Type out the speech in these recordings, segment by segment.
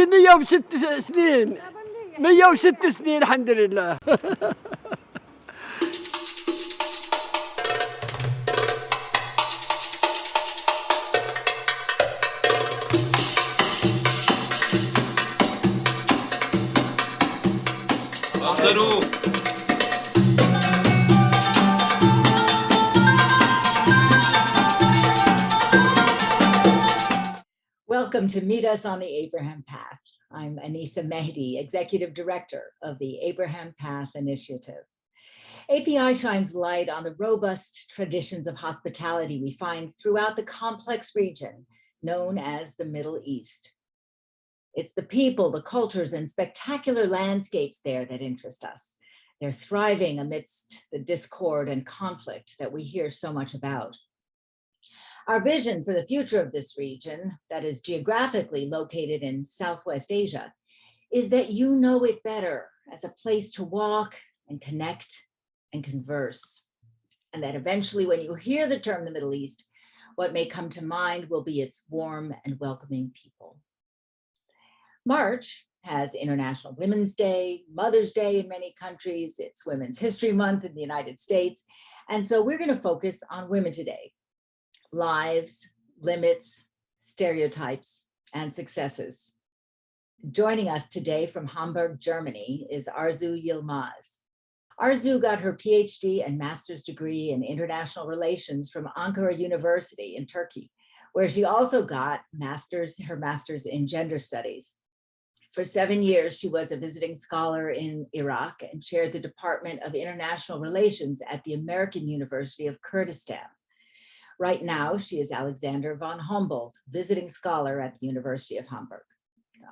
عندي 106 سنين 106 سنين الحمد لله. Welcome to Meet Us on the Abraham Path. I'm Anisa Mehdi, Executive Director of the Abraham Path Initiative. API shines light on the robust traditions of hospitality we find throughout the complex region known as the Middle East. It's the people, the cultures, and spectacular landscapes there that interest us. They're thriving amidst the discord and conflict that we hear so much about. Our vision for the future of this region, that is geographically located in Southwest Asia, is that you know it better as a place to walk and connect and converse. And that eventually when you hear the term the Middle East, what may come to mind will be its warm and welcoming people. March has International Women's Day, Mother's Day in many countries, it's Women's History Month in the United States. And so we're going to focus on women today. Lives, limits, stereotypes, and successes. Joining us today from Hamburg, Germany is Arzu Yilmaz. Arzu got her PhD and master's degree in international relations from Ankara University in Turkey, where she also got her master's in gender studies. For 7 years, she was a visiting scholar in Iraq and chaired the Department of International Relations at the American University of Kurdistan. Right now, she is Alexander von Humboldt, visiting scholar at the University of Hamburg.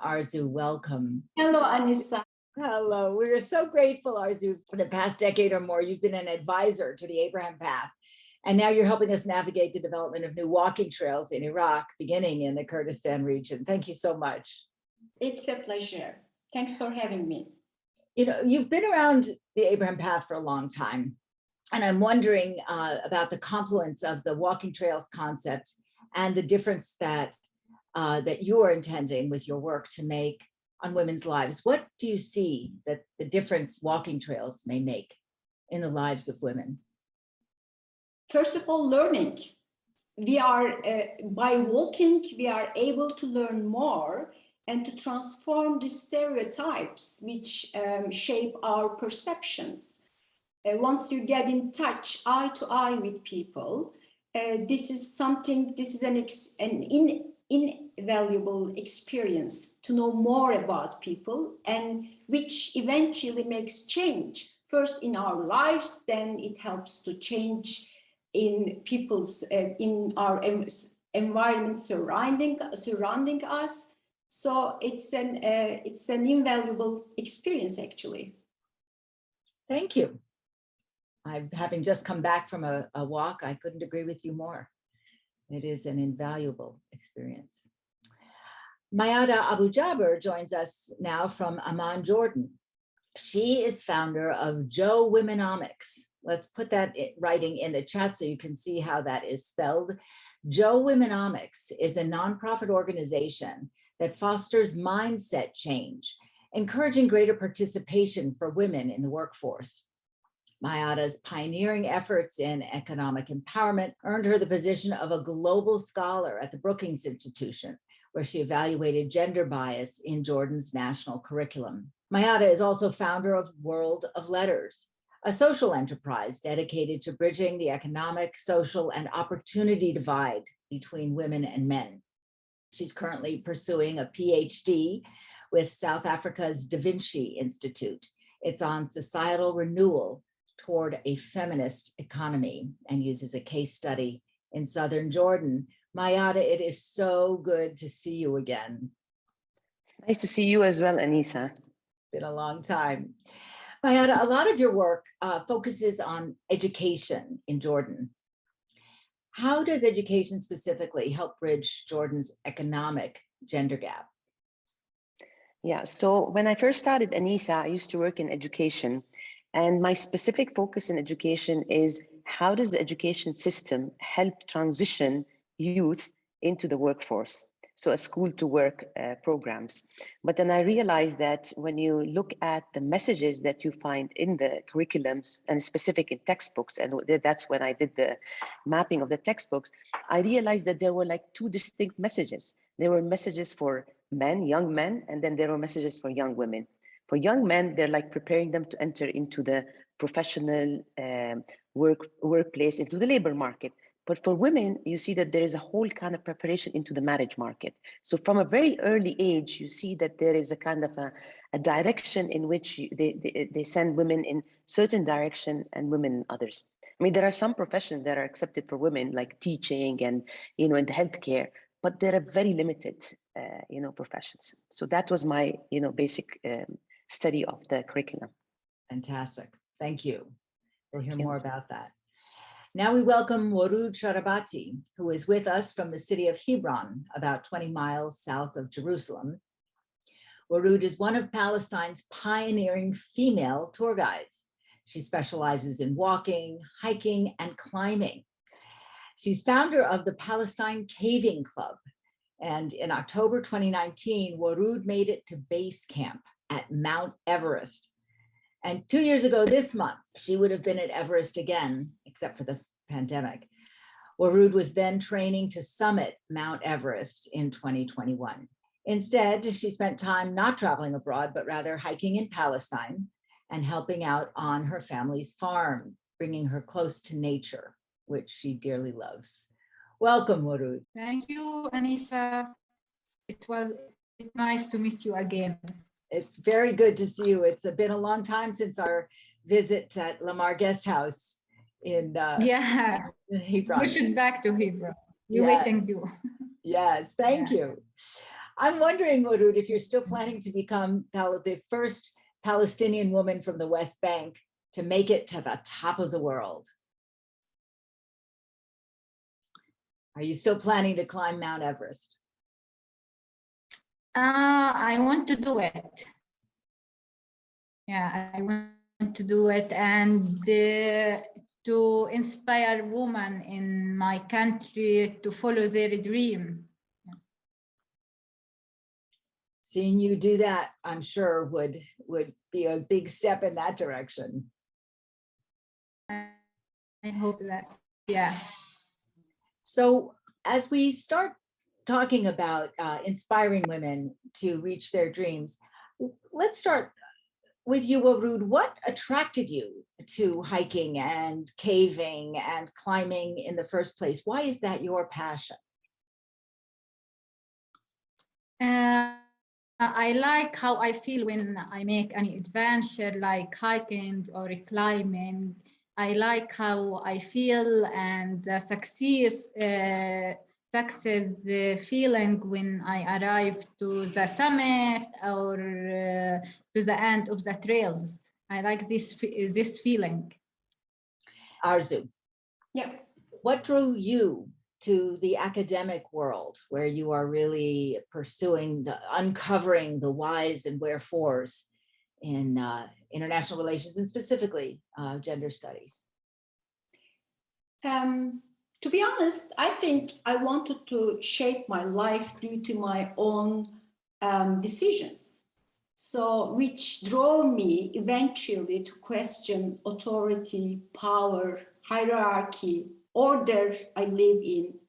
Arzu, welcome. Hello, Anisa. Hello, we're so grateful, Arzu. For the past decade or more, you've been an advisor to the Abraham Path, and now you're helping us navigate the development of new walking trails in Iraq, beginning in the Kurdistan region. Thank you so much. It's a pleasure. Thanks for having me. You know, you've been around the Abraham Path for a long time. And I'm wondering about the confluence of the walking trails concept and the difference that you are intending with your work to make on women's lives. What do you see that the difference walking trails may make in the lives of women? First of all, learning. We are, by walking, we are able to learn more and to transform the stereotypes which shape our perceptions. Once you get in touch eye to eye with people, this is an invaluable experience to know more about people, and which eventually makes change first in our lives, then it helps to change in people's in our environment surrounding us. So it's an invaluable experience, actually. Thank you. Having just come back from a walk, I couldn't agree with you more. It is an invaluable experience. Mayyada Abu Jaber joins us now from Amman, Jordan. She is founder of Joe Womenomics. Let's put that writing in the chat so you can see how that is spelled. Joe Womenomics is a nonprofit organization that fosters mindset change, encouraging greater participation for women in the workforce. Mayyada's pioneering efforts in economic empowerment earned her the position of a global scholar at the Brookings Institution, where she evaluated gender bias in Jordan's national curriculum. Mayyada is also founder of World of Letters, a social enterprise dedicated to bridging the economic, social, and opportunity divide between women and men. She's currently pursuing a PhD with South Africa's Da Vinci Institute. It's on societal renewal toward a feminist economy, and uses a case study in Southern Jordan. Mayyada, it is so good to see you again. Nice to see you as well, Anisa. Been a long time. Mayyada, a lot of your work focuses on education in Jordan. How does education specifically help bridge Jordan's economic gender gap? Yeah, so when I first started Anisa, I used to work in education. And my specific focus in education is how does the education system help transition youth into the workforce? so a school to work programs. But then I realized that when you look at the messages that you find in the curriculums, and specific in textbooks, and that's when I did the mapping of the textbooks, I realized that there were like two distinct messages. There were messages for men, young men, and then there were messages for young women. For young men, they're like preparing them to enter into the professional workplace, into the labor market. But for women, you see that there is a whole kind of preparation into the marriage market. So from a very early age, you see that there is a kind of a direction in which they send women in certain direction and women in others. I mean, there are some professions that are accepted for women, like teaching and, in the healthcare, but there are very limited, professions. So that was my, basic study of the curriculum. Fantastic. Thank you. We'll hear more about that. Now we welcome Woroud Sharabati, who is with us from the city of Hebron, about 20 miles south of Jerusalem. Woroud is one of Palestine's pioneering female tour guides. She specializes in walking, hiking, and climbing. She's founder of the Palestine Caving Club. And in October 2019, Woroud made it to base camp at Mount Everest. And 2 years ago this month, she would have been at Everest again, except for the pandemic. Woroud was then training to summit Mount Everest in 2021. Instead, she spent time not traveling abroad, but rather hiking in Palestine and helping out on her family's farm, bringing her close to nature, which she dearly loves. Welcome, Woroud. Thank you, Anisa. It's nice to meet you again. It's very good to see you. It's been a long time since our visit at Lamar Guest House in Hebron. We should back to Hebron. We're Yes. waiting you. Yes, thank you. I'm wondering, Woroud, if you're still planning to become the first Palestinian woman from the West Bank to make it to the top of the world. Are you still planning to climb Mount Everest? I want to do it. Yeah, I want to do it, and to inspire women in my country to follow their dream. Seeing you do that, I'm sure would be a big step in that direction. I hope that, yeah. So as we start talking about inspiring women to reach their dreams, let's start with you, Woroud. What attracted you to hiking and caving and climbing in the first place? Why is that your passion? I like how I feel when I make any adventure like hiking or climbing. I like how I feel and the success feeling when I arrive to the summit or to the end of the trails. I like this feeling. Arzu. Yeah. What drew you to the academic world, where you are really pursuing uncovering the whys and wherefores in international relations and specifically gender studies? To be honest, I think I wanted to shape my life due to my own decisions. So, which drove me eventually to question authority, power, hierarchy, order I live in.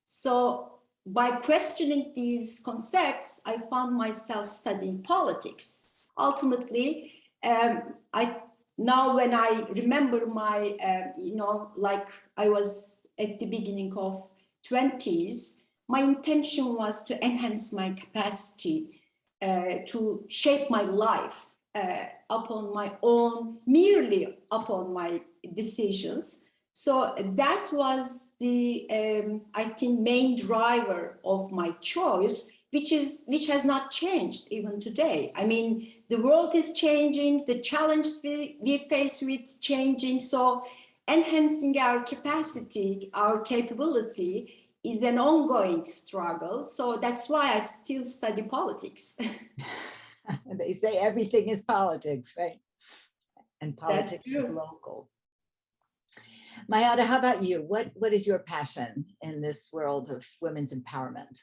So, by questioning these concepts, I found myself studying politics. Ultimately, now when I remember my, like I was at the beginning of 20s, my intention was to enhance my capacity to shape my life upon my own, merely upon my decisions. So that was the, I think, main driver of my choice, which has not changed even today. I mean, the world is changing, the challenges we face with changing. So enhancing our capacity, our capability is an ongoing struggle. So that's why I still study politics. They say everything is politics, right? And politics is local. Mayyada, how about you? What is your passion in this world of women's empowerment?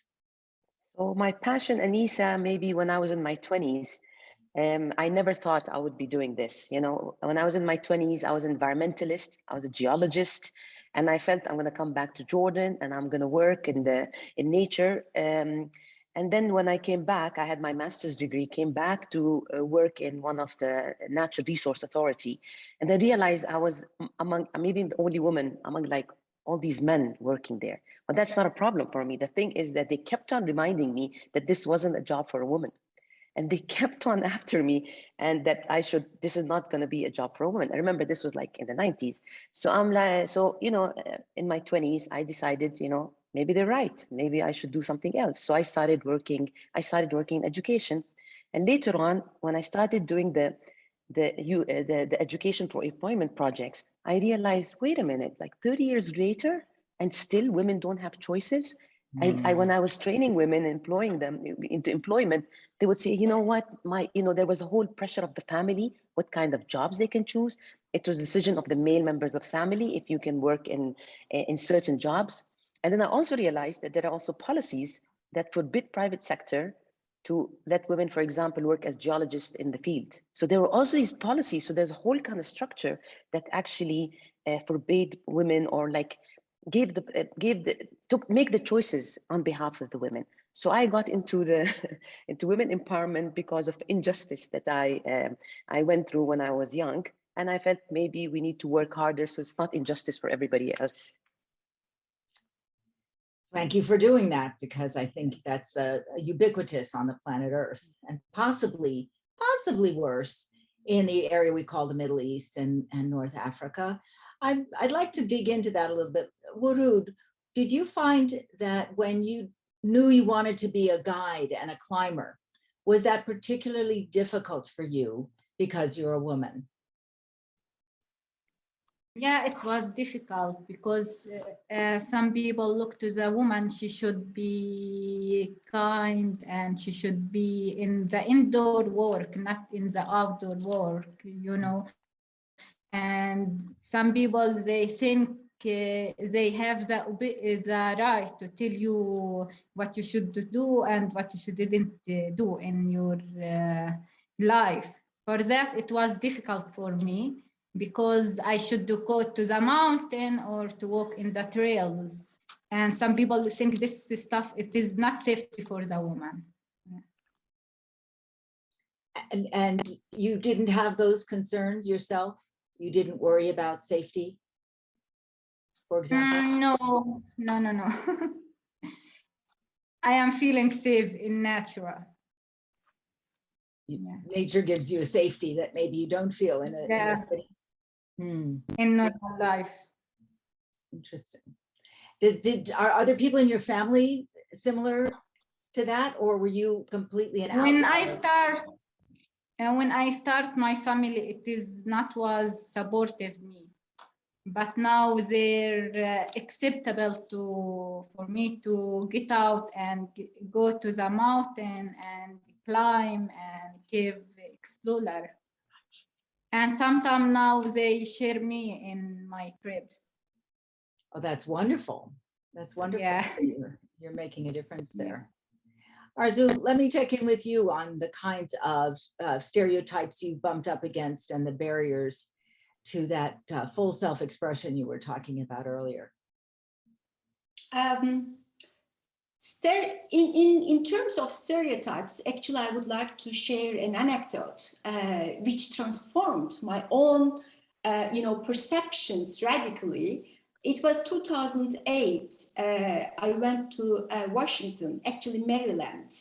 Oh, my passion, Anisa, maybe when I was in my 20s, I never thought I would be doing this. You know, when I was in my 20s, I was an environmentalist, I was a geologist, and I felt I'm going to come back to Jordan and I'm going to work in nature. And then when I came back, I had my master's degree, came back to work in one of the natural resource authority. And I realized I was among, maybe the only woman among like all these men working there. But that's not a problem for me. The thing is that they kept on reminding me that this wasn't a job for a woman. And they kept on after me and that this is not going to be a job for a woman. I remember this was like in the 90s. So I'm like, in my 20s, I decided, maybe they're right. Maybe I should do something else. So I started working in education. And later on, when I started doing the education for employment projects, I realized, wait a minute, like 30 years later, and still women don't have choices. When I was training women, employing them into employment, they would say, you know what, there was a whole pressure of the family, what kind of jobs they can choose. It was a decision of the male members of family if you can work in certain jobs. And then I also realized that there are also policies that forbid private sector to let women, for example, work as geologists in the field. So there were also these policies. So there's a whole kind of structure that actually forbade women or like make the choices on behalf of the women. So I got into into women empowerment because of injustice that I went through when I was young, and I felt maybe we need to work harder so it's not injustice for everybody else. Thank you for doing that, because I think that's ubiquitous on the planet Earth, and possibly worse in the area we call the Middle East and North Africa. I'd like to dig into that a little bit. Woroud, did you find that when you knew you wanted to be a guide and a climber, was that particularly difficult for you because you're a woman? Yeah, it was difficult because some people look to the woman, she should be kind and she should be in the indoor work, not in the outdoor work, And some people, they think they have the right to tell you what you should do and what you shouldn't do in your life. For that, it was difficult for me because I should go to the mountain or to walk in the trails. And some people think this stuff, it is not safety for the woman. And you didn't have those concerns yourself? You didn't worry about safety, for example? No. I am feeling safe in natural. Nature gives you a safety that maybe you don't feel in a city. In normal life. Interesting. Are other people in your family similar to that, or were you completely an outlier? When I start my family, was supportive me, but now they're acceptable for me to get out and go to the mountain and climb and cave explore. And sometimes now they share me in my trips. Oh, that's wonderful. That's wonderful. Yeah. You're making a difference there. Arzu, let me check in with you on the kinds of stereotypes you bumped up against and the barriers to that full self-expression you were talking about earlier. In terms of stereotypes, actually, I would like to share an anecdote which transformed my own, perceptions radically. It was 2008. I went to Washington, actually Maryland,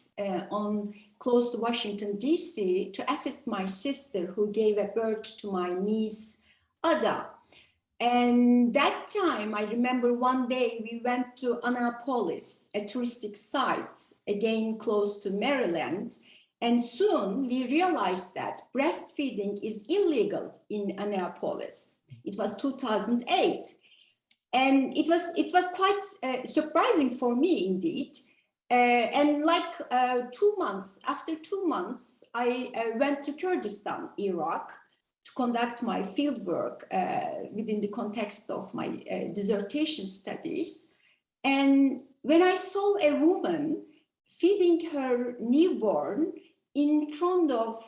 close to Washington, D.C., to assist my sister who gave a birth to my niece, Ada. And that time, I remember one day we went to Annapolis, a touristic site, again close to Maryland. And soon we realized that breastfeeding is illegal in Annapolis. It was 2008. And it was quite surprising for me, indeed. And like 2 months, after 2 months, I went to Kurdistan, Iraq, to conduct my fieldwork within the context of my dissertation studies. And when I saw a woman feeding her newborn in front of,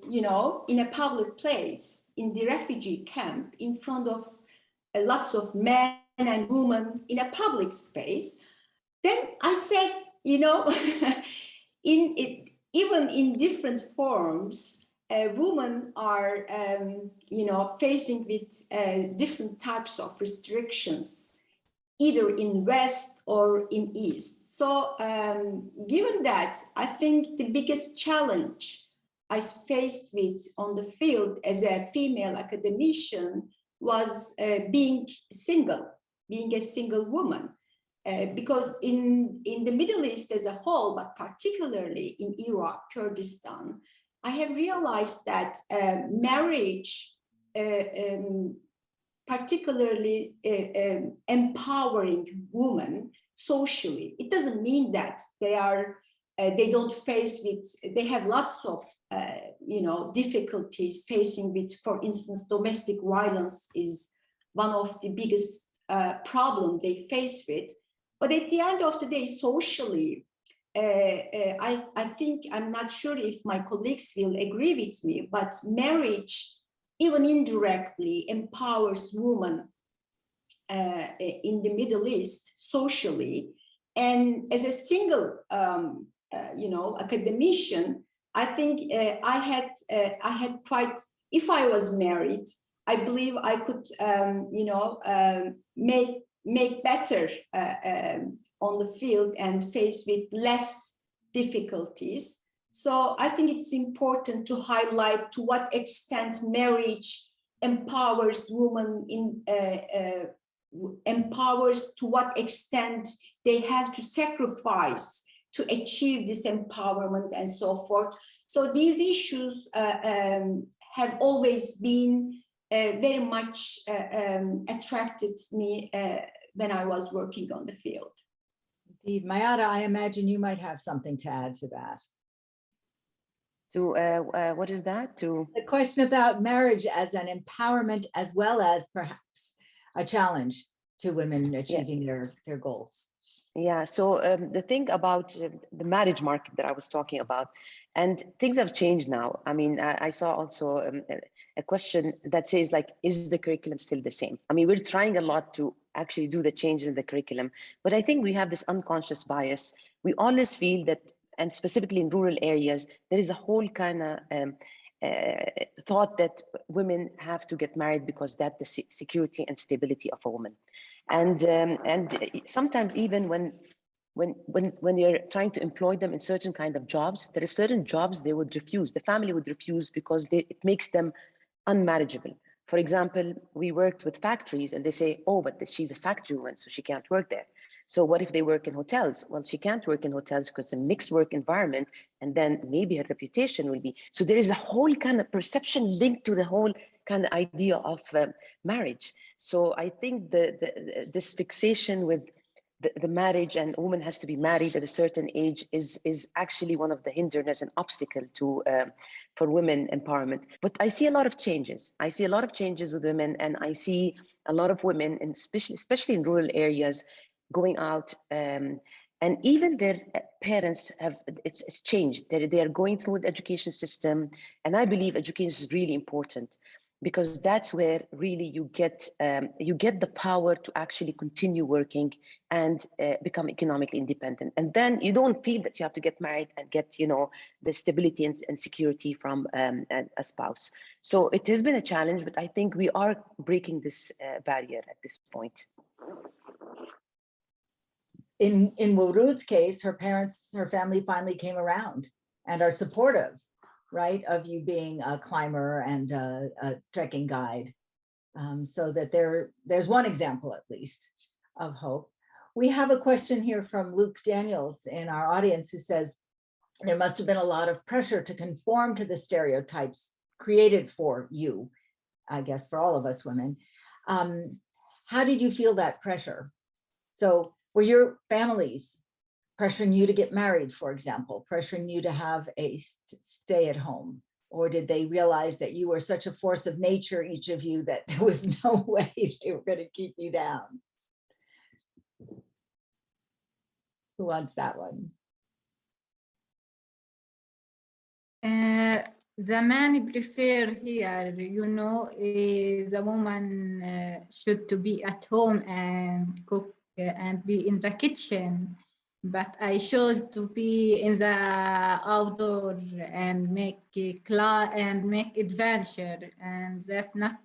you know, in a public place, in the refugee camp, in front of lots of men and women in a public space. Then I said, you know, even in different forms, women are, you know, facing with different types of restrictions, either in West or in East. So given that, I think the biggest challenge I faced with on the field as a female academician was being a single woman. Because in the Middle East as a whole, but particularly in Iraq, Kurdistan, I have realized that marriage, particularly empowering women socially, it doesn't mean that they don't face with, they have lots of you know, difficulties facing with, for instance, domestic violence is one of the biggest problem they face with. But at the end of the day, socially, I think, I'm not sure if my colleagues will agree with me, but marriage, even indirectly, empowers women in the Middle East socially. And as a single, you know, academician, I think I had quite, if I was married, I believe I could, you know, make better on the field and face with less difficulties. So I think it's important to highlight to what extent marriage empowers women empowers, to what extent they have to sacrifice to achieve this empowerment and so forth. So these issues have always been very much attracted me when I was working on the field. Indeed. Mayyada, I imagine you might have something to add to that. To what is that? To the question about marriage as an empowerment, as well as perhaps a challenge to women achieving their goals. Yeah, so the thing about the marriage market that I was talking about, and things have changed now. I mean, I saw also a question that says, like, is the curriculum still the same? I mean, we're trying a lot to actually do the changes in the curriculum, but I think we have this unconscious bias. We always feel that, and specifically in rural areas, there is a whole kind of thought that women have to get married because that's the security and stability of a woman. And sometimes even when you're trying to employ them in certain kind of jobs, there are certain jobs they would refuse, the family would refuse, because it makes them unmarriageable. For example, we worked with factories and they say, oh, but she's a factory woman, so she can't work there. So what if they work in hotels? Well, she can't work in hotels because it's a mixed work environment, and then maybe her reputation will be. So there is a whole kind of perception linked to the whole kind of idea of marriage. So I think this fixation with the marriage and a woman has to be married at a certain age is actually one of the hindrances and obstacle to for women empowerment. But I see a lot of changes. I see a lot of changes with women, and I see a lot of women, and especially in rural areas, going out, and even their parents have, it's changed. They are going through the education system, and I believe education is really important, because that's where really you get the power to actually continue working and become economically independent. And then you don't feel that you have to get married and get, you know, the stability and security from a spouse. So it has been a challenge, but I think we are breaking this barrier at this point. In Woroud's case, her family finally came around and are supportive, right, of you being a climber and a trekking guide. So that there's one example, at least, of hope. We have a question here from Luke Daniels in our audience, who says, there must have been a lot of pressure to conform to the stereotypes created for you, I guess for all of us women. How did you feel that pressure? So were your families pressuring you to get married, for example, pressuring you to have a stay at home? Or did they realize that you were such a force of nature, each of you, that there was no way they were going to keep you down? Who wants that one? the man prefer here, the woman should to be at home and cook and be in the kitchen. But I chose to be in the outdoor and make adventure, and that not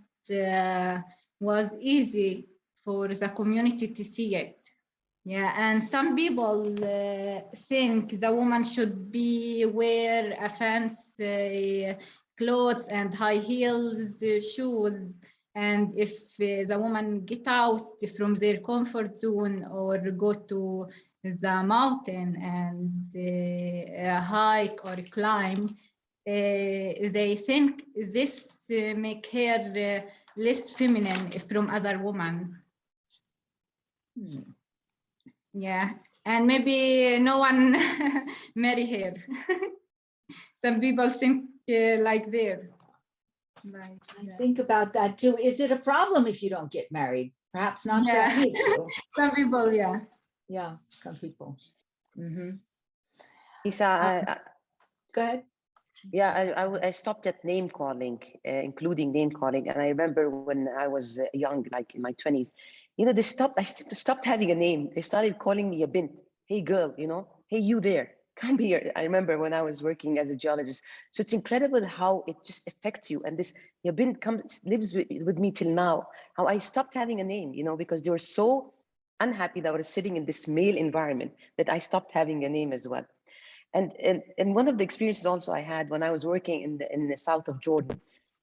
was easy for the community to see it. Yeah, and some people think the woman should be wear a fancy clothes and high heels, shoes. And if the woman get out from their comfort zone or go to the mountain and hike or climb, they think this make her less feminine from other women. Yeah, and maybe no one marry her. Some people think like there. I think about that too. Is it a problem if you don't get married? Perhaps not for any of you. Some people, yeah. Yeah, some people. Isa, Go ahead. yeah, I stopped at name calling, including name calling. And I remember when I was young, like in my 20s, I stopped having a name. They started calling me a bint. Hey girl, hey you there, come here. I remember when I was working as a geologist. So it's incredible how it just affects you. And this ya bint lives with me till now. How I stopped having a name, because they were so unhappy that I was sitting in this male environment that I stopped having a name as well. And one of the experiences also I had when I was working in the south of Jordan,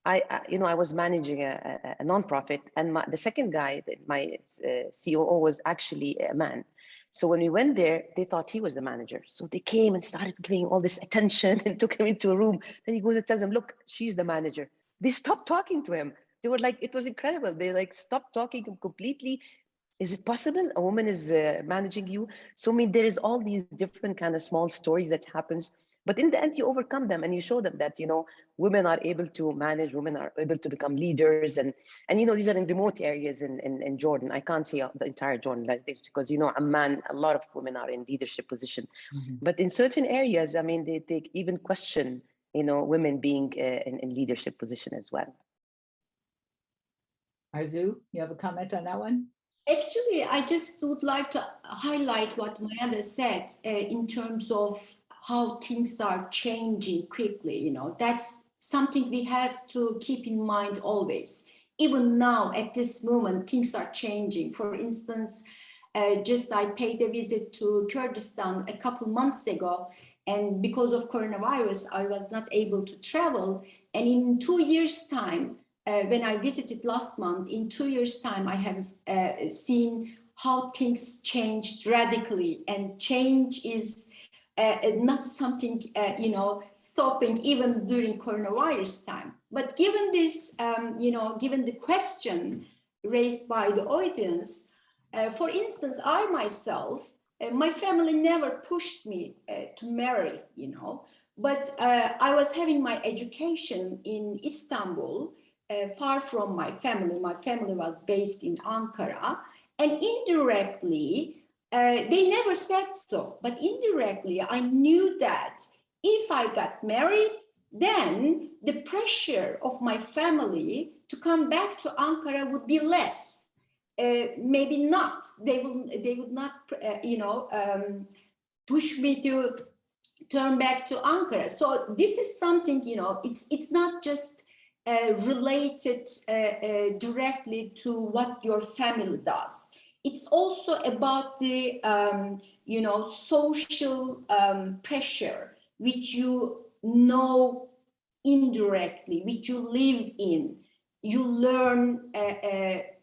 I was managing a nonprofit, and the second guy, my COO, was actually a man. So when we went there, they thought he was the manager. So they came and started giving all this attention and took him into a room. Then he goes and tells them, look, she's the manager. They stopped talking to him. They were like, it was incredible. They stopped talking completely. Is it possible a woman is managing you? So I mean, there is all these different kind of small stories that happens, but in the end you overcome them and you show them that women are able to manage, women are able to become leaders, and these are in remote areas in Jordan. I can't say the entire Jordan like this because Amman, a lot of women are in leadership position, but in certain areas, I mean, they even question women being in leadership position as well. Arzu, you have a comment on that one? Actually, I just would like to highlight what Mayyada said in terms of how things are changing quickly. That's something we have to keep in mind always. Even now, at this moment, things are changing. For instance, I paid a visit to Kurdistan a couple months ago, and because of coronavirus, I was not able to travel. And in 2 years' time, when I visited last month, in 2 years' time, I have seen how things changed radically, and change is not something, stopping even during coronavirus time. But given this, given the question raised by the audience, for instance, I myself, my family never pushed me to marry, but I was having my education in Istanbul, far from my family. My family was based in Ankara, and indirectly, they never said so, but indirectly, I knew that if I got married, then the pressure of my family to come back to Ankara would be less. Maybe not. They would not, push me to turn back to Ankara. So this is something, it's not just related directly to what your family does. It's also about the social pressure, which you know indirectly, which you live in, you learn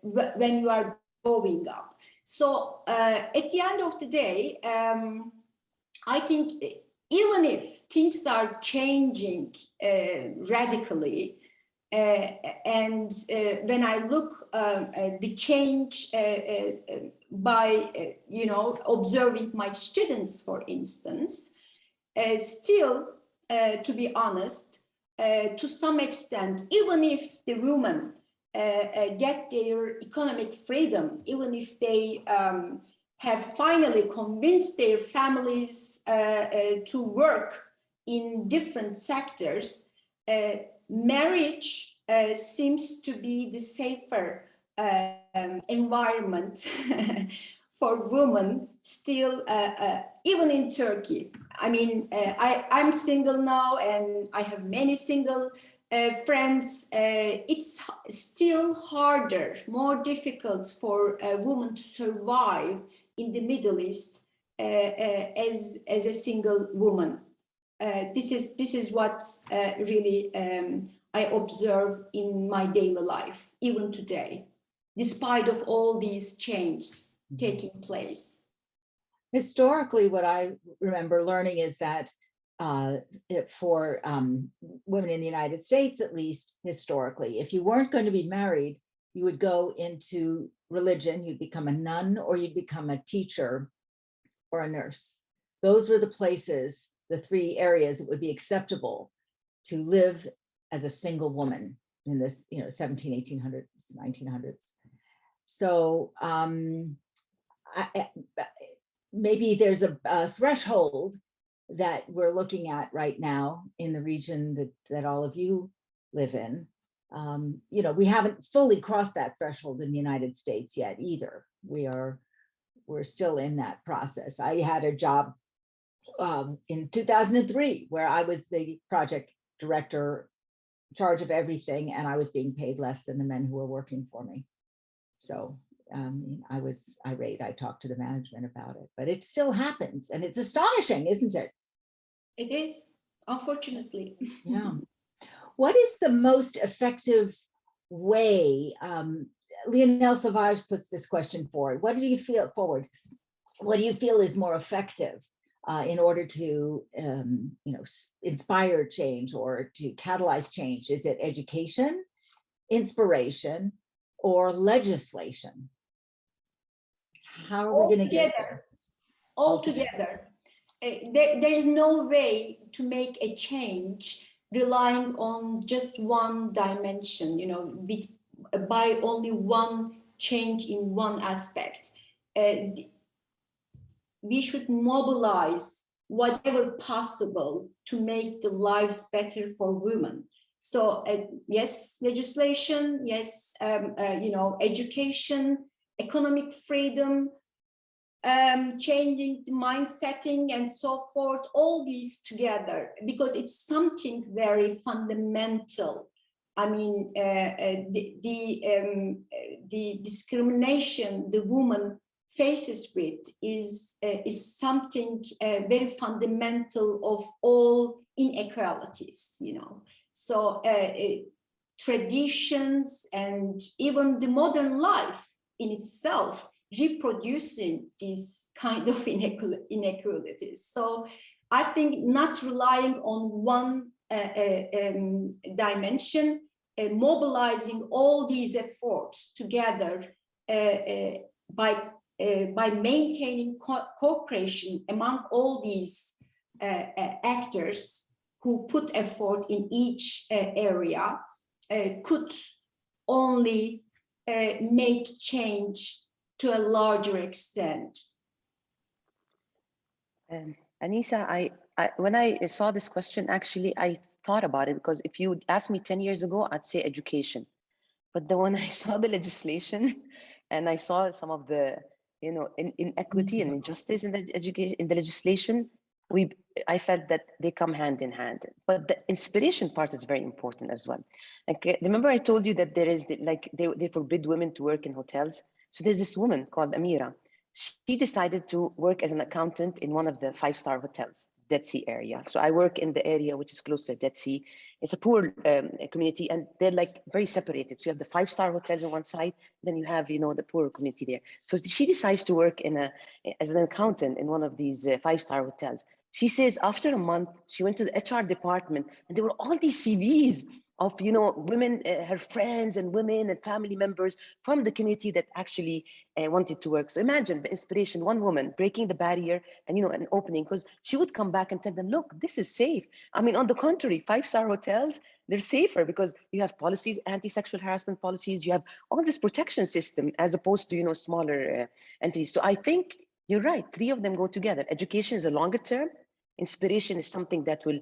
when you are growing up. So at the end of the day, I think even if things are changing radically, and when I look the change by observing my students, for instance, still, to be honest, to some extent, even if the women get their economic freedom, even if they have finally convinced their families to work in different sectors, marriage seems to be the safer environment for women still, even in Turkey. I mean, I'm single now and I have many single friends. It's still harder, more difficult for a woman to survive in the Middle East as a single woman. This is what really I observe in my daily life, even today, despite of all these changes taking place. Historically, what I remember learning is that for women in the United States, at least historically, if you weren't going to be married, you would go into religion, you'd become a nun, or you'd become a teacher or a nurse. Those were the places, the three areas that would be acceptable to live as a single woman in this, 1800s, 1900s. So maybe there's a threshold that we're looking at right now in the region that all of you live in. We haven't fully crossed that threshold in the United States yet either. We're still in that process. I had a job in 2003 where I was the project director, in charge of everything, and I was being paid less than the men who were working for me. So I was irate. I talked to the management about it, but it still happens, and it's astonishing, isn't it? It is, unfortunately. Yeah. What is the most effective way? Lionel Savage puts this question forward. What do you feel forward? What do you feel is more effective in order to, inspire change or to catalyze change? Is it education, inspiration, or legislation? How are we going to get there? All together. There's no way to make a change relying on just one dimension, by only one change in one aspect. We should mobilize whatever possible to make the lives better for women. So yes, legislation, yes, education, economic freedom, changing the mindsetting and so forth, all these together, because it's something very fundamental. I mean, the discrimination the woman faces with is something very fundamental of all inequalities, So traditions and even the modern life in itself reproducing these kind of inequalities. So I think not relying on one dimension, mobilizing all these efforts together by maintaining cooperation among all these actors who put effort in each area could only make change to a larger extent. Anisa, when I saw this question, actually, I thought about it, because if you asked me 10 years ago, I'd say education. But then when I saw the legislation and I saw some of the, inequity and injustice in the education, in the legislation, I felt that they come hand in hand. But the inspiration part is very important as well. Like, remember I told you that there is they forbid women to work in hotels. So there's this woman called Amira. She decided to work as an accountant in one of the 5-star hotels, Dead Sea area. So I work in the area which is close to the Dead Sea. It's a poor community, and they're like very separated. So you have the 5-star hotels on one side, then you have, the poor community there. So she decides to work as an accountant in one of these 5-star hotels. She says after a month, she went to the HR department, and there were all these CVs of, women, her friends and women and family members from the community that actually wanted to work. So imagine the inspiration, one woman breaking the barrier and, an opening, because she would come back and tell them, look, this is safe. I mean, on the contrary, 5-star hotels, they're safer because you have policies, anti-sexual harassment policies, you have all this protection system as opposed to, smaller entities. So I think you're right. 3 of them go together. Education is a longer term. Inspiration is something that will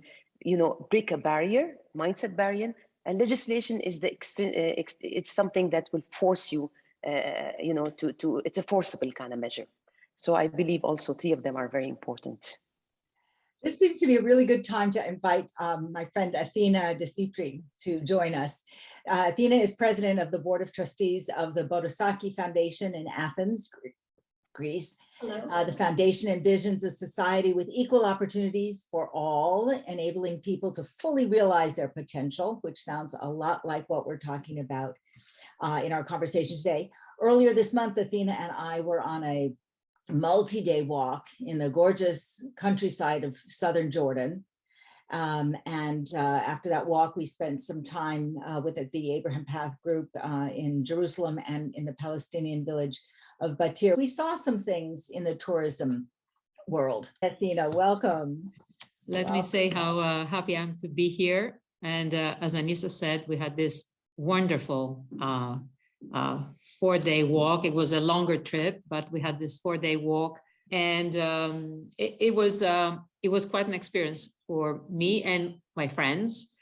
break a barrier, mindset barrier. And legislation is it's something that will force you, it's a forcible kind of measure. So I believe also 3 of them are very important. This seems to be a really good time to invite my friend Athina Dessypri to join us. Athina is president of the Board of Trustees of the Bodasaki Foundation in Athens, Greece. The foundation envisions a society with equal opportunities for all, enabling people to fully realize their potential, which sounds a lot like what we're talking about in our conversation today. Earlier this month, Athina and I were on a multi-day walk in the gorgeous countryside of southern Jordan. After that walk, we spent some time with the Abraham Path group in Jerusalem and in the Palestinian village of Batir. We saw some things in the tourism world. Athina, welcome. Let me say how happy I am to be here. And as Anisa said, we had this wonderful 4-day walk. It was a longer trip, but we had this 4-day walk, and it was quite an experience for me and my friends.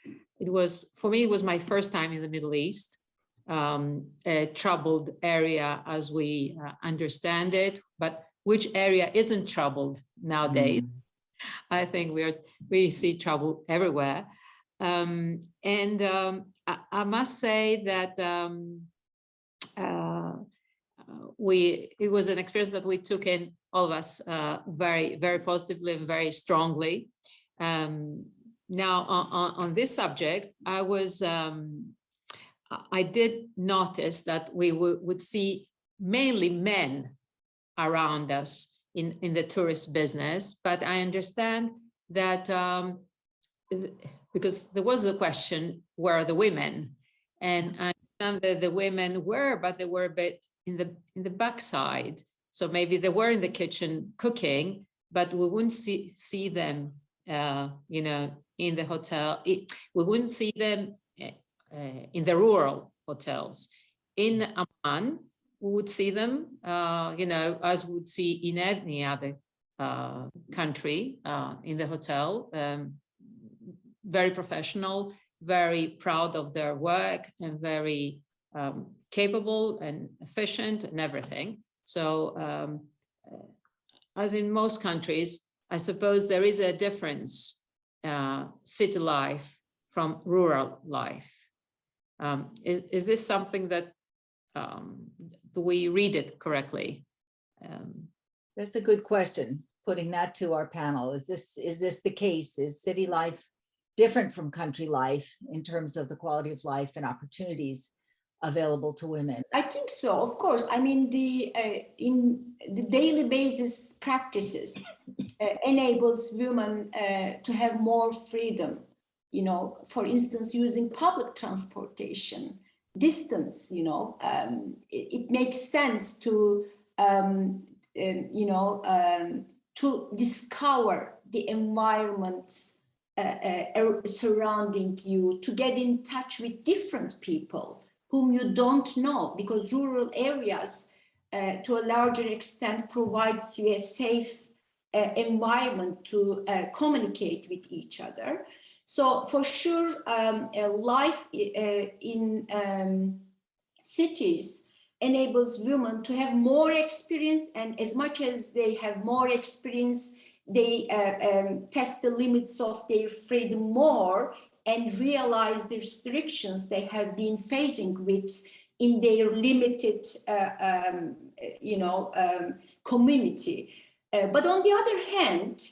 For me, it was my first time in the Middle East, a troubled area as we understand it, but which area isn't troubled nowadays? I think we see trouble everywhere. I must say that it was an experience that we took in, all of us, very, very positively and very strongly. Now, on this subject, I did notice that we would see mainly men around us in the tourist business, but I understand that because there was a question, where are the women? And I understand that the women were, but they were a bit in the backside. So maybe they were in the kitchen cooking, but we wouldn't see them, in the hotel. We wouldn't see them in the rural hotels. In Amman, we would see them, as we would see in any other country in the hotel, very professional, very proud of their work, and very capable and efficient and everything. So as in most countries, I suppose there is a difference, city life from rural life. Is this something that, do we read it correctly? That's a good question, putting that to our panel. Is this the case? Is city life different from country life in terms of the quality of life and opportunities available to women? I think so, of course. I mean, in the daily basis practices enables women to have more freedom. For instance, using public transportation, distance. It makes sense to to discover the environment surrounding you, to get in touch with different people whom you don't know, because rural areas to a larger extent provides you a safe environment to communicate with each other. So for sure, life in cities enables women to have more experience, and as much as they have more experience, they test the limits of their freedom more and realize the restrictions they have been facing with in their limited, community. But on the other hand,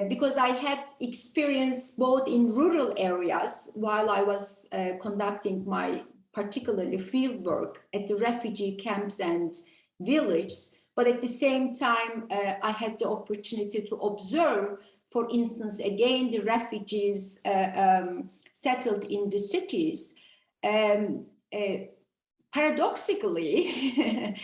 because I had experience both in rural areas while I was conducting my particularly field work at the refugee camps and villages, but at the same time, I had the opportunity to observe, for instance, again, the refugees settled in the cities. Paradoxically,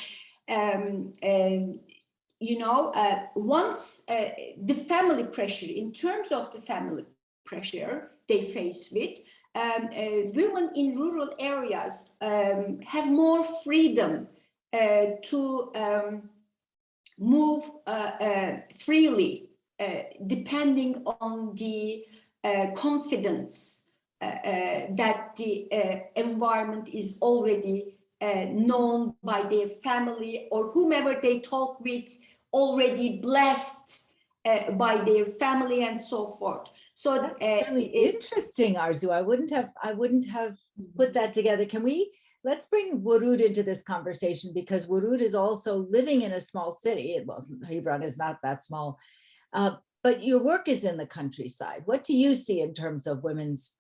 once the family pressure, in terms of the family pressure they face with, women in rural areas have more freedom to move freely depending on the confidence that the environment is already known by their family, or whomever they talk with already blessed by their family and so forth. So that's really interesting, Arzu. I wouldn't have put that together. Let's bring Woroud into this conversation, because Woroud is also living in a small city. Hebron is not that small, but your work is in the countryside. What do you see in terms of women's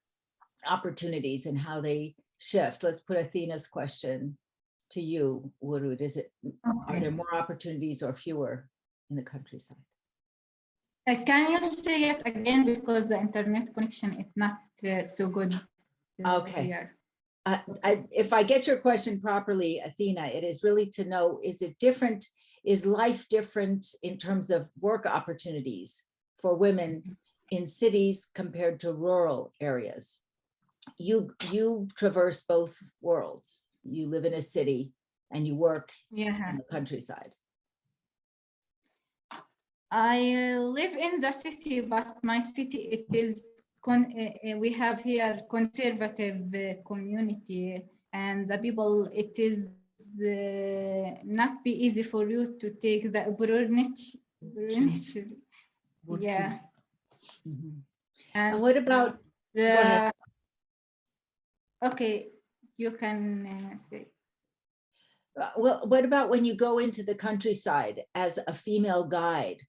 opportunities and how they shift? Let's put Athena's question to you, Woroud. Are there more opportunities or fewer in the countryside? Can you say it again, because the internet connection is not so good Okay. here. If I get your question properly, Athena, it is really to know, is life different in terms of work opportunities for women in cities compared to rural areas? You traverse both worlds. You live in a city and you work in the countryside. I live in the city, but my city, it is we have here conservative community, and the people, it is not be easy for you to take the parentage. Yeah. Mm-hmm. And what about the? Okay, you can say. Well, what about when you go into the countryside as a female guide?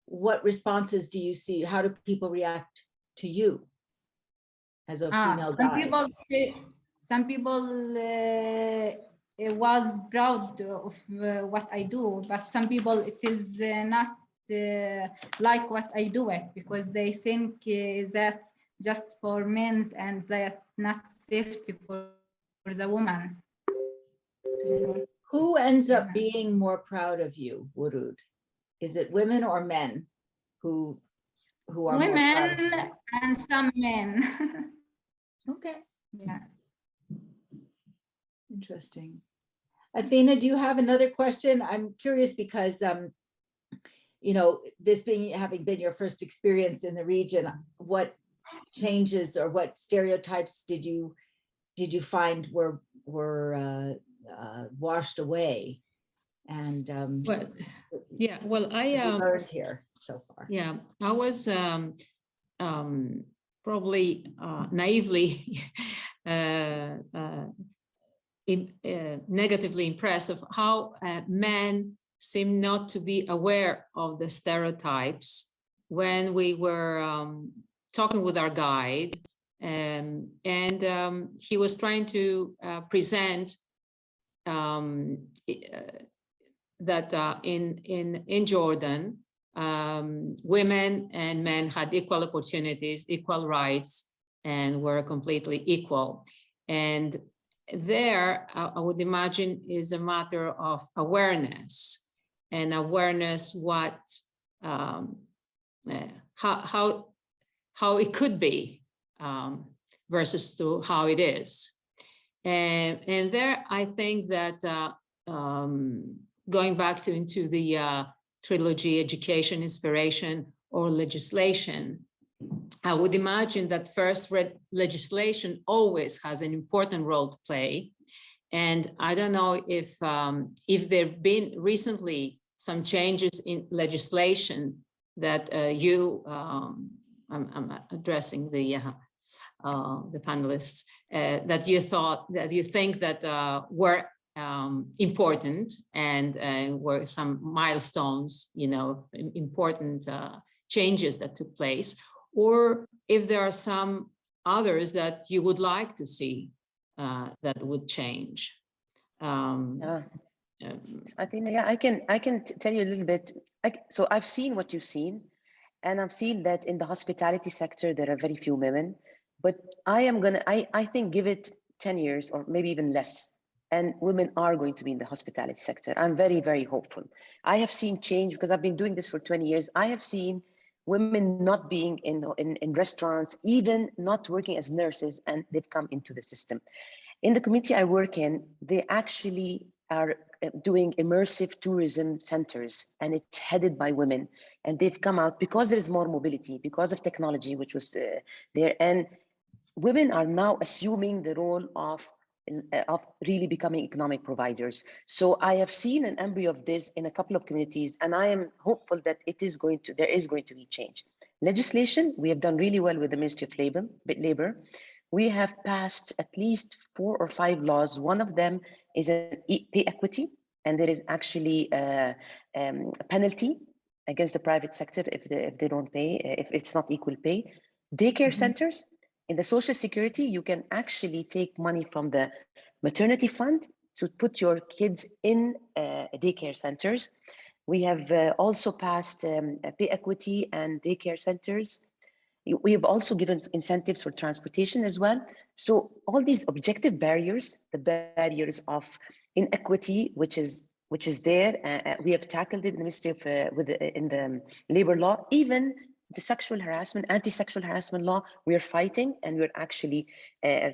What responses do you see? How do people react to you as a female guide? Some people was proud of what I do, but some people it is not like what I do it, because they think that just for men and that not safety for the woman. Who ends up being more proud of you, Woroud? Is it women or men who are women more proud of you? And some men? Okay. Yeah. Interesting. Athena, do you have another question? I'm curious because you know, this having been your first experience in the region, what changes or what stereotypes did you find were washed away? And I learned here so far. Yeah, I was probably naively negatively impressed of how men seem not to be aware of the stereotypes when we were talking with our guide, and he was trying to present that in Jordan, women and men had equal opportunities, equal rights, and were completely equal. And there, I would imagine, is a matter of awareness, and awareness what how it could be versus to how it is. And there, I think that going back into the trilogy, education, inspiration, or legislation, I would imagine that first legislation always has an important role to play. And I don't know if there've been recently some changes in legislation that I'm addressing the panelists, that you think that were important and were some milestones, you know, important changes that took place, or if there are some others that you would like to see that would change. I think, yeah, I can tell you a little bit. So I've seen what you've seen, and I've seen that in the hospitality sector there are very few women, but I think give it 10 years or maybe even less, and women are going to be in the hospitality sector. I'm very, very hopeful. I have seen change because I've been doing this for 20 years. I have seen women not being in restaurants, even not working as nurses, and they've come into the system. In the community I work in, they actually are doing immersive tourism centers, and it's headed by women. And they've come out because there is more mobility, because of technology, which was there. And women are now assuming the role of really becoming economic providers. So I have seen an embryo of this in a couple of communities, and I am hopeful that there is going to be change. Legislation, we have done really well with the Ministry of Labor. We have passed at least 4 or 5 laws. One of them is an pay equity, and there is actually a penalty against the private sector if they don't pay, if it's not equal pay. Daycare centers, in the Social Security, you can actually take money from the maternity fund to put your kids in daycare centers. We have also passed pay equity and daycare centers. We have also given incentives for transportation as well. So all these objective barriers, the barriers of inequity, which is there, we have tackled it in the Ministry of in the labor law. Even the sexual harassment, anti-sexual harassment law, we are fighting, and we're actually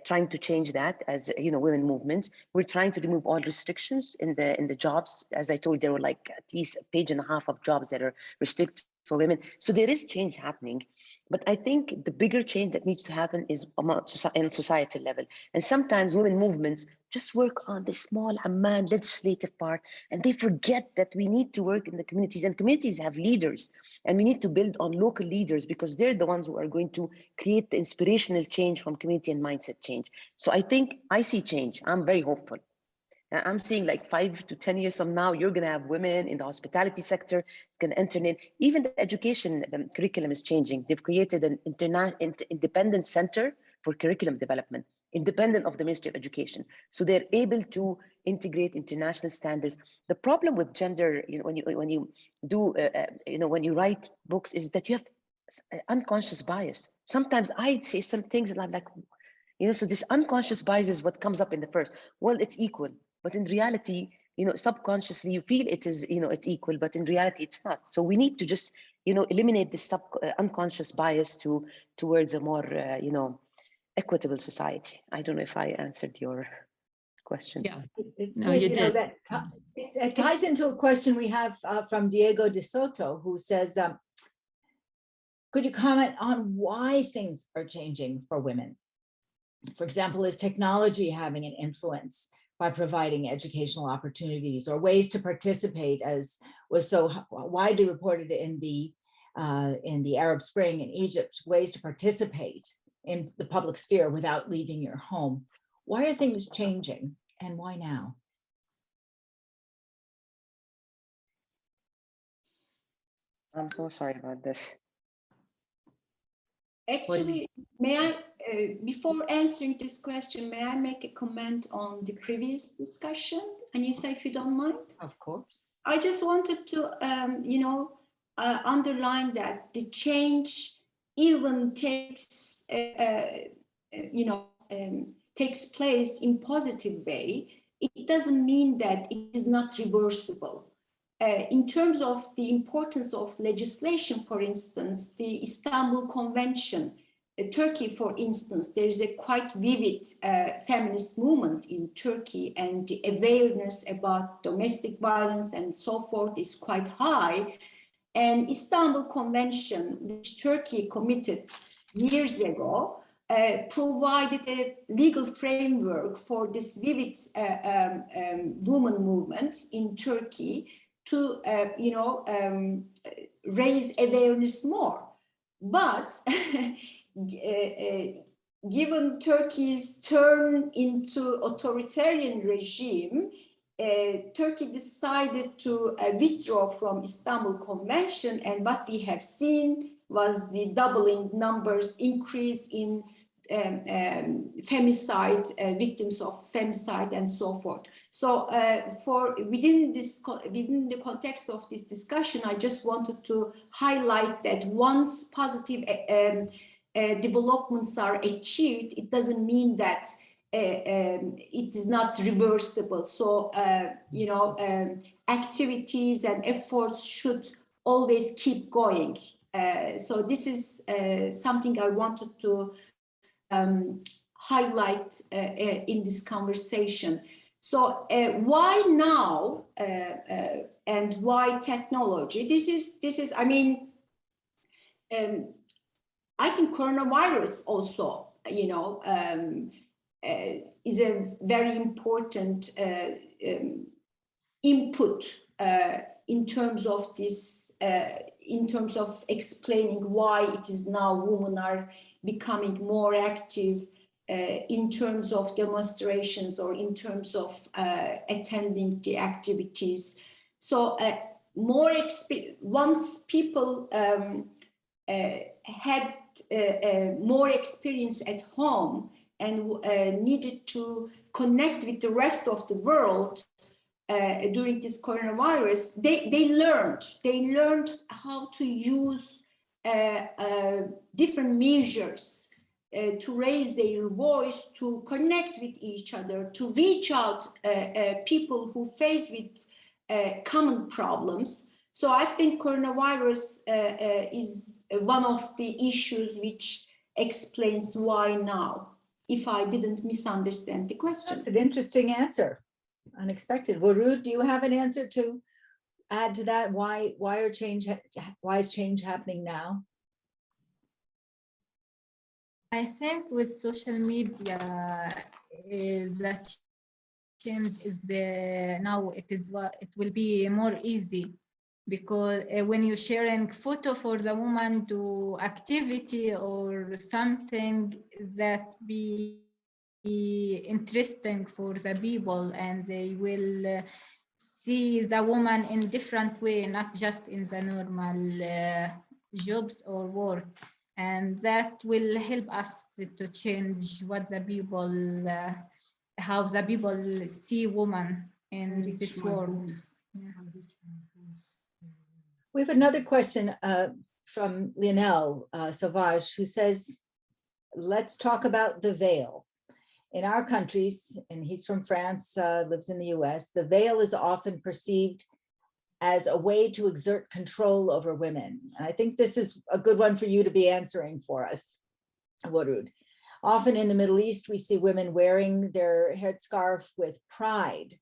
trying to change that as women movement. We're trying to remove all restrictions in the jobs. As I told you, there were like at least a page and a half of jobs that are restricted for women. So there is change happening. But I think the bigger change that needs to happen is in societal level. And sometimes women movements just work on the small Amman legislative part, and they forget that we need to work in the communities, and communities have leaders, and we need to build on local leaders because they're the ones who are going to create the inspirational change from community and mindset change. So I think I see change. I'm very hopeful. I'm seeing like 5 to 10 years from now, you're going to have women in the hospitality sector going to enter in. Even the education curriculum is changing. They've created an independent center for curriculum development, independent of the Ministry of Education. So they're able to integrate international standards. The problem with gender, when you write books, is that you have unconscious bias. Sometimes I say some things and I'm like, so this unconscious bias is what comes up in the first. Well, it's equal. But in reality, subconsciously you feel it is, it's equal, but in reality it's not. So we need to just, eliminate this unconscious bias towards a more, equitable society. I don't know if I answered your question. Yeah, It's no, good, you did. that it ties into a question we have from Diego de Soto, who says, could you comment on why things are changing for women? For example, is technology having an influence by providing educational opportunities or ways to participate, as was so widely reported in the Arab Spring in Egypt, ways to participate in the public sphere without leaving your home? Why are things changing, and why now? I'm so sorry about this. Actually, may I, before answering this question, may I make a comment on the previous discussion, Anisa, if you don't mind? Of course. I just wanted to, underline that the change even takes, takes place in positive way. It doesn't mean that it is not reversible. In terms of the importance of legislation, for instance, the Istanbul Convention, Turkey, for instance, there is a quite vivid feminist movement in Turkey, and the awareness about domestic violence and so forth is quite high. And Istanbul Convention, which Turkey committed years ago, provided a legal framework for this vivid woman movement in Turkey to raise awareness more. But given Turkey's turn into authoritarian regime, Turkey decided to withdraw from Istanbul Convention, and what we have seen was the doubling numbers, increase in femicide, victims of femicide, and so forth. So within the context of this discussion, I just wanted to highlight that once positive developments are achieved, it doesn't mean that it is not reversible. So activities and efforts should always keep going. So this is something I wanted to highlight in this conversation. So why now and why technology? This is. I mean, I think coronavirus also, you know, is a very important input in terms of this, in terms of explaining why it is now women are becoming more active in terms of demonstrations or in terms of attending the activities. So once people had more experience at home and needed to connect with the rest of the world during this coronavirus, they learned how to use different measures to raise their voice, to connect with each other, to reach out people who face with common problems. So I think coronavirus is one of the issues which explains why now, if I didn't misunderstand the question. That's an interesting answer. Unexpected. Woroud, do you have an answer to add to that? Why is change happening now? I think with social media, that change is now it will be more easy, because when you're sharing photo for the woman do activity or something that be interesting for the people, and they will see the woman in different way, not just in the normal jobs or work. And that will help us to change what the people, how the people see women in this world. Yeah. We have another question from Lionel Sauvage, who says, let's talk about the veil. In our countries, and he's from France, lives in the US, the veil is often perceived as a way to exert control over women. And I think this is a good one for you to be answering for us, Woroud. Often in the Middle East, we see women wearing their headscarf with pride.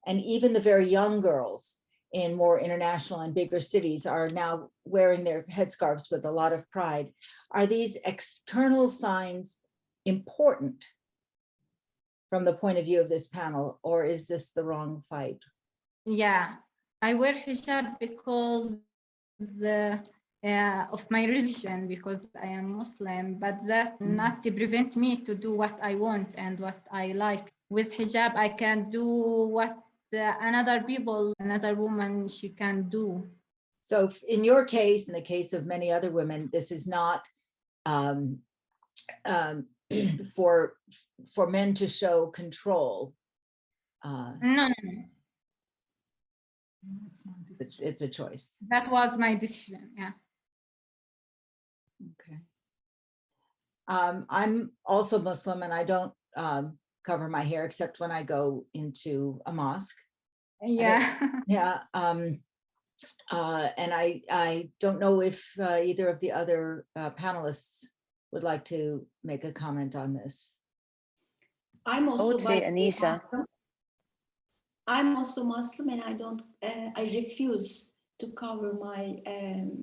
And even the very young girls in more international and bigger cities are now wearing their headscarves with a lot of pride. Are these external signs important from the point of view of this panel, or is this the wrong fight? Yeah, I wear hijab because of my religion, because I am Muslim, but that not to prevent me to do what I want and what I like. With hijab, I can do what another woman, she can do. So in your case, in the case of many other women, this is not for men to show control. No. It's a choice. That was my decision, yeah. Okay. I'm also Muslim, and I don't cover my hair except when I go into a mosque. Yeah. Yeah. And I don't know if either of the other panelists would like to make a comment on this. I'm also, I would say, Anisa. I'm also Muslim, and I refuse to cover my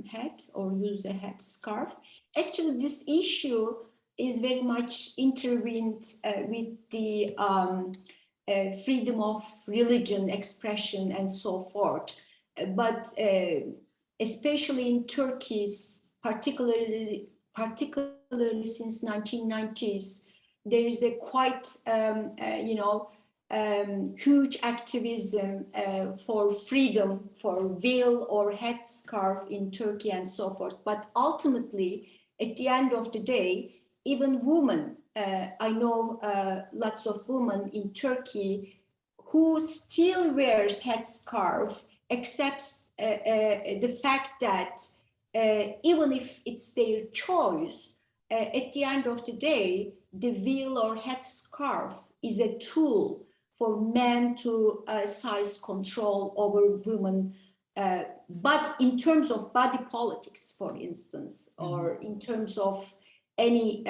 head or use a headscarf. Actually, this issue is very much intertwined with the freedom of religion, expression, and so forth. But especially in Turkey, particularly since 1990s, there is a quite, huge activism for freedom, for veil or headscarf in Turkey and so forth. But ultimately, at the end of the day, even women, I know lots of women in Turkey who still wears headscarf, accepts the fact that even if it's their choice, at the end of the day, the veil or headscarf is a tool for men to seize control over women, but in terms of body politics, for instance, or in terms of any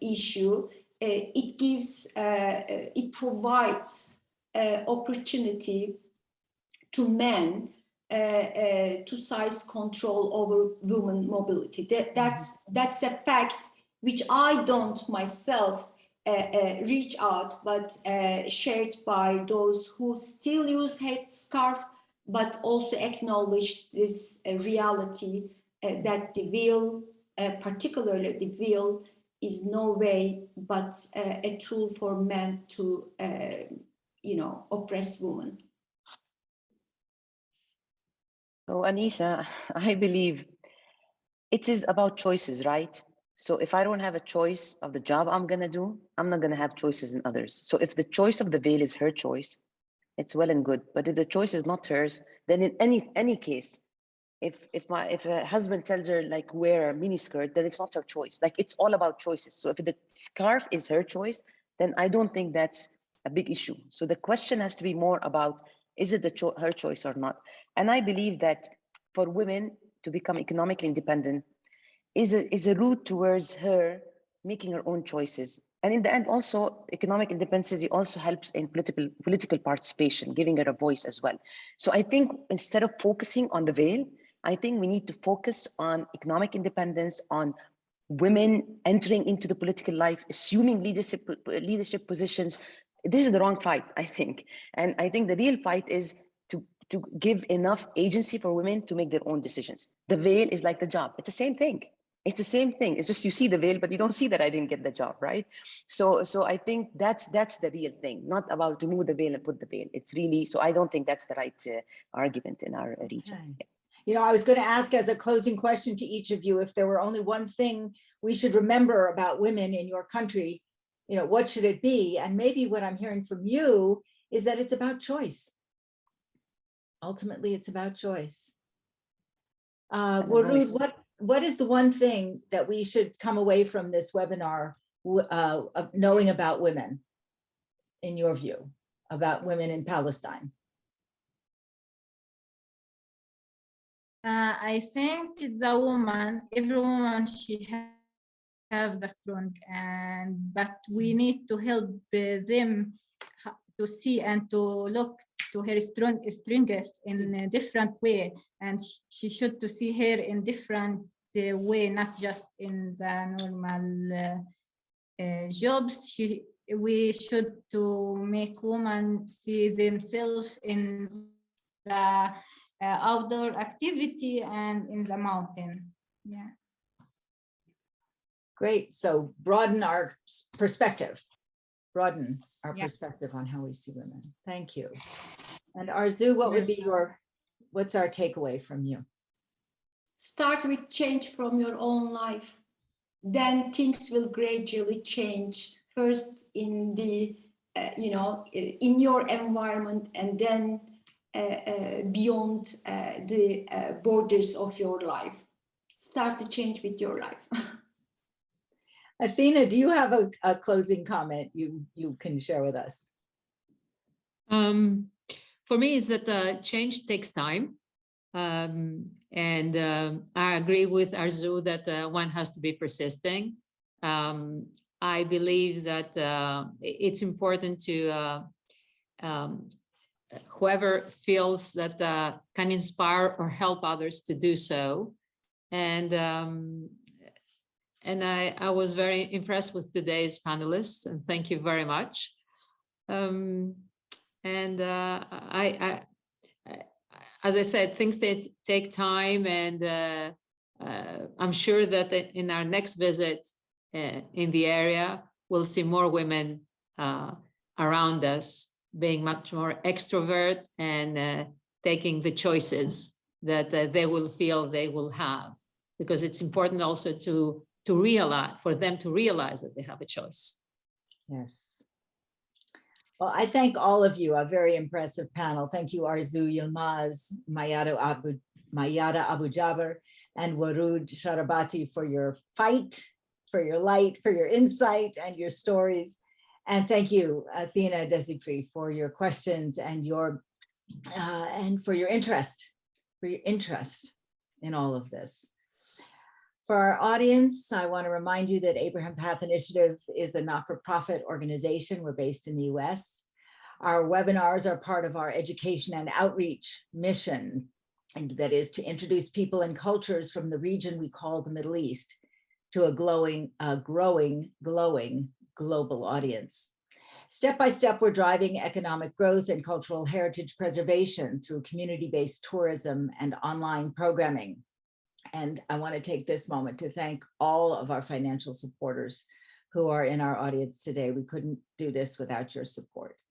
issue, it provides opportunity to men to size control over women mobility. That's a fact which I don't myself reach out, but shared by those who still use headscarf, but also acknowledge this reality that the veil, particularly the veil, is no way but a tool for men to, oppress women. So Anisa, I believe it is about choices, right? So if I don't have a choice of the job I'm gonna do, I'm not gonna have choices in others. So if the choice of the veil is her choice, it's well and good. But if the choice is not hers, then in any case, if a husband tells her like wear a mini skirt, then it's not her choice. Like it's all about choices. So if the scarf is her choice, then I don't think that's a big issue. So the question has to be more about, is it her choice or not? And I believe that for women to become economically independent is a route towards her making her own choices. And in the end, also economic independence also helps in political participation, giving her a voice as well. So I think instead of focusing on the veil, I think we need to focus on economic independence, on women entering into the political life, assuming leadership positions. This is the wrong fight, I think. And I think the real fight is to give enough agency for women to make their own decisions. The veil is like the job. It's the same thing. It's the same thing. It's just you see the veil, but you don't see that I didn't get the job, right? So I think that's the real thing, not about remove the veil and put the veil. It's really, so I don't think that's the right argument in our region. Okay. You know, I was going to ask as a closing question to each of you, if there were only one thing we should remember about women in your country, what should it be? And maybe what I'm hearing from you is that it's about choice. Ultimately, it's about choice. Woroud, what is the one thing that we should come away from this webinar knowing about women, in your view, about women in Palestine? I think every woman, she have the strong, but we need to help them to see and to look to her strength in a different way, and she should to see her in different way, not just in the normal jobs. We should to make women see themselves in the outdoor activity and in the mountain. Yeah. Great. So broaden our perspective. Broaden our perspective on how we see women. Thank you. And Arzu, what would be what's our takeaway from you? Start with change from your own life. Then things will gradually change. First in the, in your environment, and then beyond the borders of your life. Start the change with your life. Athina, do you have a closing comment you can share with us? For me, is that change takes time. And I agree with Arzu that one has to be persisting. I believe that it's important to whoever feels that can inspire or help others to do so. And I was very impressed with today's panelists, and thank you very much. As I said, things take time, and I'm sure that in our next visit in the area, we'll see more women around us being much more extrovert and taking the choices that they will feel they will have, because it's important also to realize, for them to realize that they have a choice. Yes. Well, I thank all of you, a very impressive panel. Thank you, Arzu Yilmaz, Mayyada Abu Jaber, and Woroud Sharabati for your fight, for your light, for your insight and your stories. And thank you, Athina Dessypri, for your questions and for your interest in all of this. For our audience, I want to remind you that Abraham Path Initiative is a not-for-profit organization. We're based in the US. Our webinars are part of our education and outreach mission, and that is to introduce people and cultures from the region we call the Middle East to a glowing global audience. Step by step, we're driving economic growth and cultural heritage preservation through community-based tourism and online programming. And I want to take this moment to thank all of our financial supporters who are in our audience today. We couldn't do this without your support.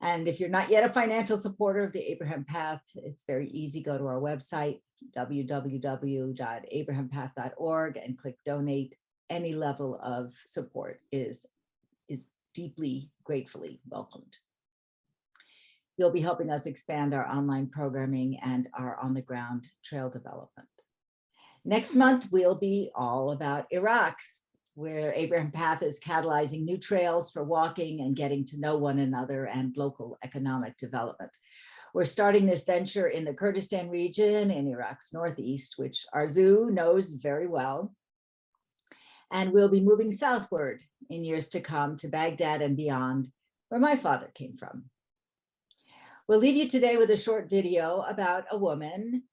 And if you're not yet a financial supporter of the Abraham Path, it's very easy. Go to our website, www.abrahampath.org, and click donate. Any level of support is deeply, gratefully welcomed. You'll be helping us expand our online programming and our on-the-ground trail development. Next month, we'll be all about Iraq, where Abraham Path is catalyzing new trails for walking and getting to know one another and local economic development. We're starting this venture in the Kurdistan region in Iraq's northeast, which Arzu knows very well. And we'll be moving southward in years to come to Baghdad and beyond, where my father came from. We'll leave you today with a short video about a woman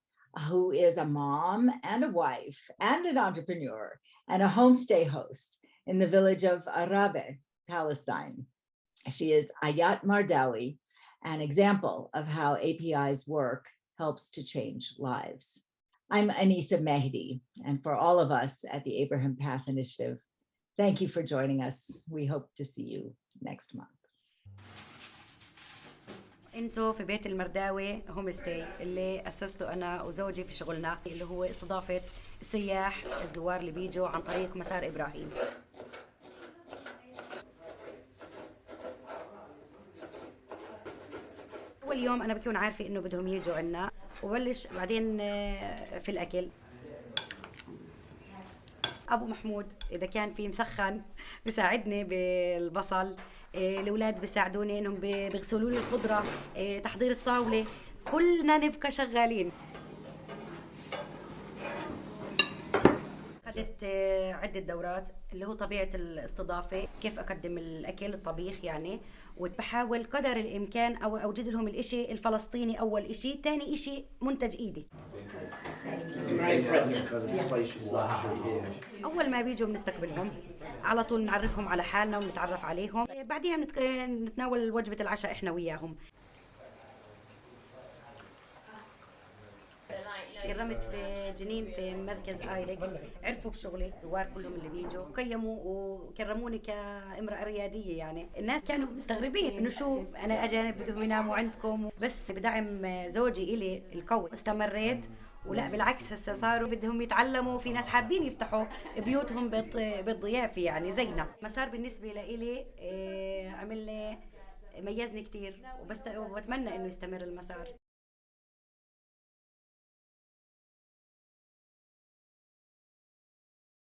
who is a mom and a wife and an entrepreneur and a homestay host in the village of Arabe, Palestine. She is Ayat Mardawi, an example of how API's work helps to change lives. I'm Anisa Mehdi, and for all of us at the Abraham Path Initiative, thank you for joining us. We hope to see you next month. انتوا في بيت المرداوي هوم ستاي اللي اسسته انا وزوجي في شغلنا اللي هو استضافه السياح الزوار اللي بيجوا عن طريق مسار ابراهيم. اول يوم انا بكون عارفه انه بدهم يجوا عنا وبلش بعدين في الاكل. ابو محمود اذا كان في مسخن بيساعدني بالبصل، الاولاد بيساعدوني انهم بيغسلوا لي الخضره، تحضير الطاوله، كلنا نبقى شغالين. اخذت عده دورات اللي هو طبيعه الاستضافه، كيف اقدم الاكل الطبيخ يعني، وبحاول قدر الامكان او اوجد لهم الاشي الفلسطيني اول اشي، ثاني اشي منتج ايدي. اول ما بيجوا بنستقبلهم على طول نعرفهم على حالنا ونتعرف عليهم، بعديها نتناول وجبة العشاء احنا وياهم. كرمت في جنين في مركز ايركس، عرفوا بشغلي، زوار كلهم اللي بيجوا قيموا وكرموني كامرأة ريادية. يعني الناس كانوا مستغربين انه شو انا اجانب بدهم يناموا عندكم، بس بدعم زوجي الي القوي استمريت. ولا بالعكس هسه صاروا بدهم يتعلموا، في ناس حابين يفتحوا بيوتهم بالضيافة يعني زينا. مسار بالنسبة لإلي عمل لي ميزني كتير وبتمنى انه يستمر المسار.